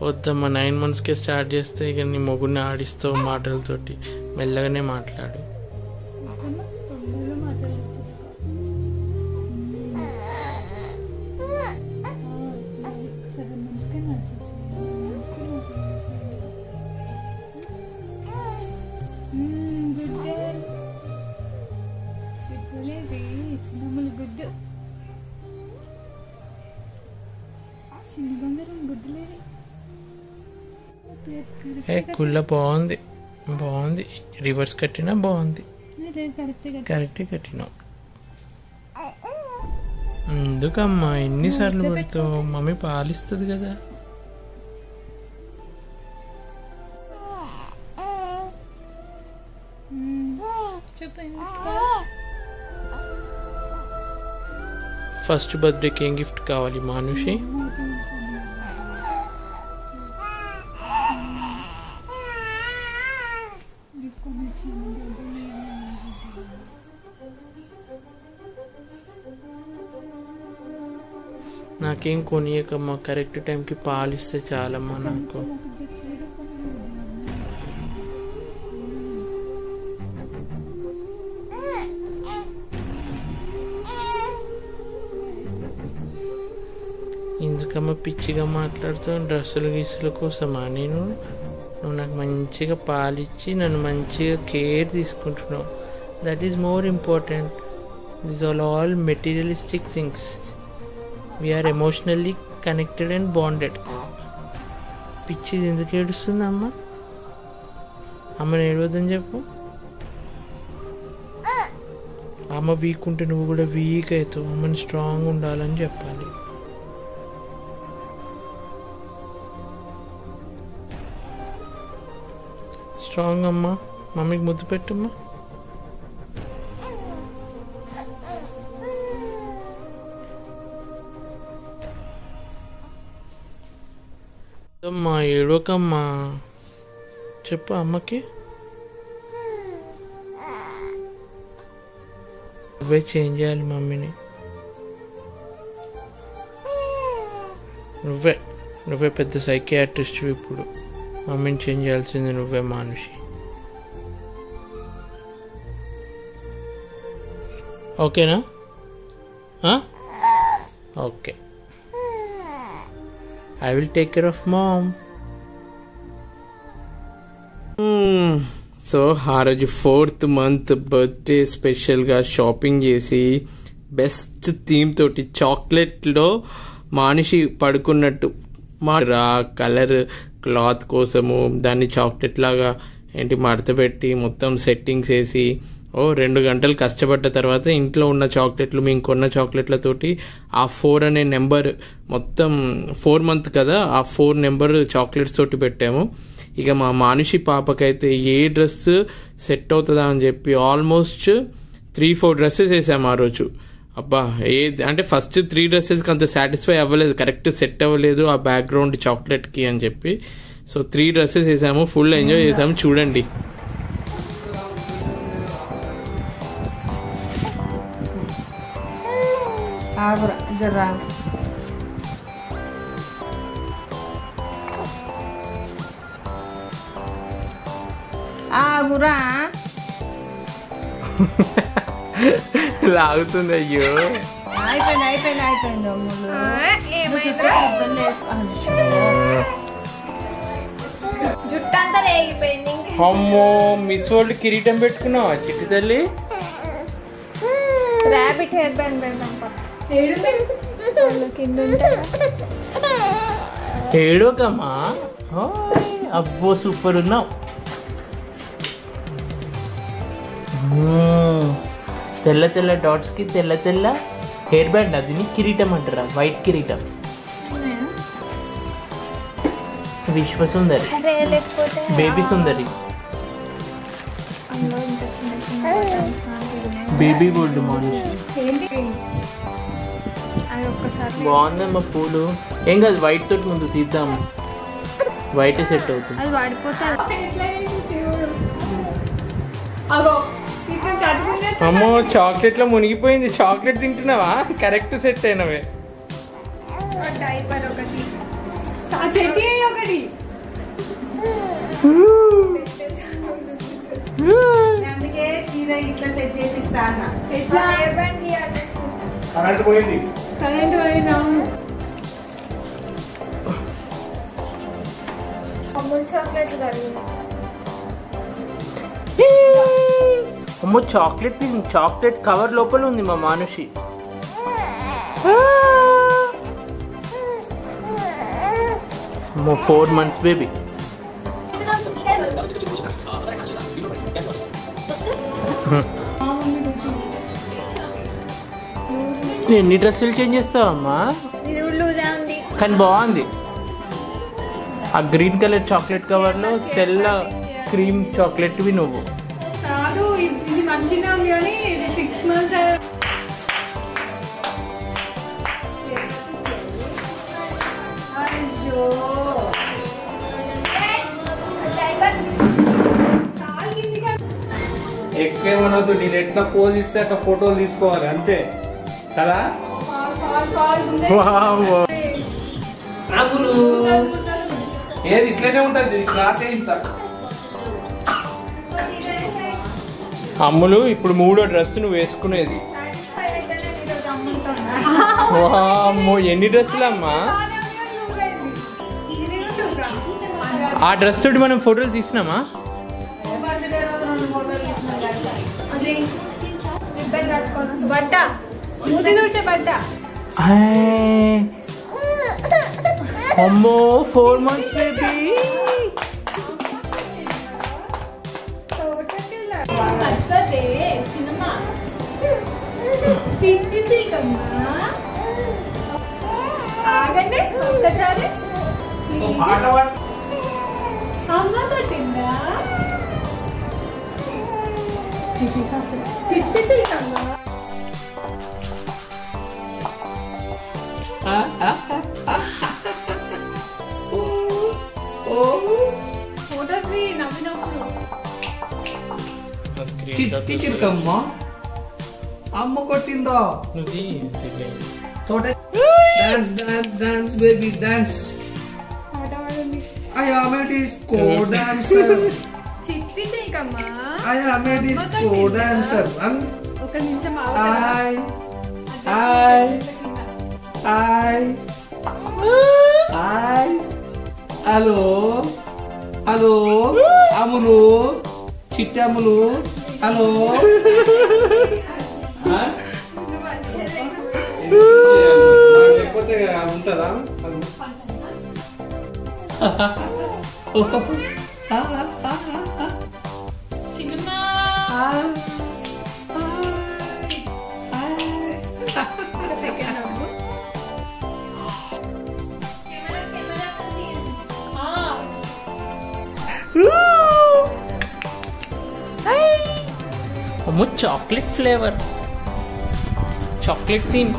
వద్దమ్మా 9 monthsకే స్టార్ట్ చేస్తే ఇక నీ మొగుడిని ఆడిస్తావు మాటలతోటి. మెల్లగానే మాట్లాడు. కుళ్ళ బాగుంది, బాగుంది. రివర్స్ కట్టినా బాగుంది. కరెక్టే కట్టినావు. ఎందుకమ్మా ఎన్నిసార్లు పెడతావు? మమ్మీ పాలిస్తుంది కదా. ఫస్ట్ బర్త్డేకి ఏం గిఫ్ట్ కావాలి మానుషి? నాకేం కొనియకమ్మా, కరెక్ట్ టైంకి పాలిస్తే చాలమ్మా నాకు. ఎందుకమ్మా పిచ్చిగా మాట్లాడుతావు? డ్రెస్సులు గీసుల కోసమా? నువ్వు నాకు మంచిగా పాలిచ్చి నన్ను మంచిగా కేర్ తీసుకుంటున్నావు. That is more important. These are all materialistic things. We are emotionally connected and bonded. పిచ్చిది ఎందుకు ఏడుస్తుంది అమ్మ? అమ్మని ఏడవద్దని చెప్పు. అమ్మ వీక్ ఉంటే నువ్వు కూడా వీక్ అవుతావు. అమ్మని స్ట్రాంగ్ ఉండాలని చెప్పాలి. స్ట్రాంగ్ అమ్మా. మమ్మీకి ముద్దు పెట్టమ్మా. అమ్మా ఏడవకమ్మా. చెప్పు అమ్మకి. నువ్వే చేంజ్ చేయాలి మమ్మీని. నువ్వే పెద్ద సైకియాట్రిస్ట్. ఇప్పుడు మమ్మీని చేంజ్ చేయాల్సింది నువ్వే మానుషి. ఓకేనా? Okay. I will take care of mom. So ఆ రోజు 4th month బర్త్డే స్పెషల్గా షాపింగ్ చేసి బెస్ట్ థీమ్ తోటి చాక్లెట్లో మానిషి పడుకున్నట్టు మా కలర్ క్లాత్ కోసము దాన్ని చాక్లెట్ లాగా మడత పెట్టి మొత్తం సెట్టింగ్స్ వేసి 2 గంటలు కష్టపడ్డ తర్వాత ఇంట్లో ఉన్న చాక్లెట్లు మేము కొన్న చాక్లెట్లతోటి ఆ 4 అనే నెంబర్ మొత్తం 4 month కదా, ఆ 4 నెంబర్ చాక్లెట్స్ తోటి పెట్టాము. ఇక మా మానుషి పాపకైతే ఏ డ్రెస్ సెట్ అవుతుందా అని చెప్పి ఆల్మోస్ట్ 3-4 డ్రెస్సెస్ వేసాము ఆ రోజు. అబ్బా అంటే ఫస్ట్ 3 డ్రెస్సెస్కి అంత సాటిస్ఫై అవ్వలేదు, కరెక్ట్ సెట్ అవ్వలేదు ఆ బ్యాక్గ్రౌండ్ చాక్లెట్కి అని చెప్పి. సో 3 డ్రెస్సెస్ వేసాము, ఫుల్ ఎంజాయ్ చేసాము. చూడండి లాగుతుంది. అయ్యో అమ్మో మిస్ వరల్డ్ కిరీటం పెట్టుకున్నావా చిట్టి తల్లి? రాబిట్ హెయిర్ బ్యాండ్ ఏడోకమ్మా. అబ్బో సూపర్ ఉన్నావు. తెల్ల తెల్ల డాట్స్ కి తెల్ల తెల్ల హెయిర్ బ్యాండ్. అది కిరీటం అంటారా? వైట్ కిరీటం. విశ్వ సుందరి, బేబీ సుందరి, బేబీ గోల్డ్ మానుషి. బాగుందమ్మా పూలు. ఏం కాదు, వైట్ తోటి ముందు తీద్దాము. వైట్ సెట్ అవుతుంది. అమ్మో చాక్లెట్ లో మునిగిపోయింది. చాక్లెట్ తింటున్నావా? కరెక్ట్ సెట్ అయినవే. అందుకే చీర ఇట్లా సెట్ చేసి ఇస్తాను. కరెంట్ పోయింది. అమూల్ చాక్లెట్ అమ్మో చాక్లెట్ కవర్ లోపల ఉంది మా మానుషి. 4 months baby. ఎన్ని డ్రెస్సులు చేంజ్ చేస్తావమ్మా? కానీ బాగుంది. ఆ గ్రీన్ కలర్ చాక్లెట్ కవర్ లో తెల్ల క్రీమ్ చాక్లెట్వి నువ్వు. కాదు ఇది మంచిగా ఉంది కానీ ఇది 6 months. ఎక్కువేమనొద్దు. నేను ఎట్లా పోజ్ ఇస్తే అట్లా ఫోటోలు తీసుకోవాలి అంతే కదా. ఏది ఇట్లనే ఉంటుంది. క్లాత్ ఇంత. అమ్ములు ఇప్పుడు 3వ డ్రెస్ నువ్వు వేసుకునేది. వామ్మో ఎన్ని డ్రెస్సులు అమ్మా? ఆ డ్రెస్ తోటి మనం ఫోటోలు తీసినామా? బట్ట మూతి తుడిచే బట్ట. అమ్మో 4 months బేబీ. ఆగండి ఒక్కసారి. అమ్మ తట్టిందా? చిట్టి చిల్లమ్మా. ఫోటోకి నవ్వినప్పుడు చిట్టి చిక్కమ్మా అమ్మ కొట్టిందో. Dance dance dance baby dance. I am a disco dancer. చిట్టి చేయకమ్మా. I am a disco dancer. ఒక నిమిషం హలో హలో అమ్ములు చిట్టి అమ్ములు హలో. లేకపోతే ఉంటుందా? సినిమా అమ్మో చాక్లెట్ ఫ్లేవర్. Chocolate theme.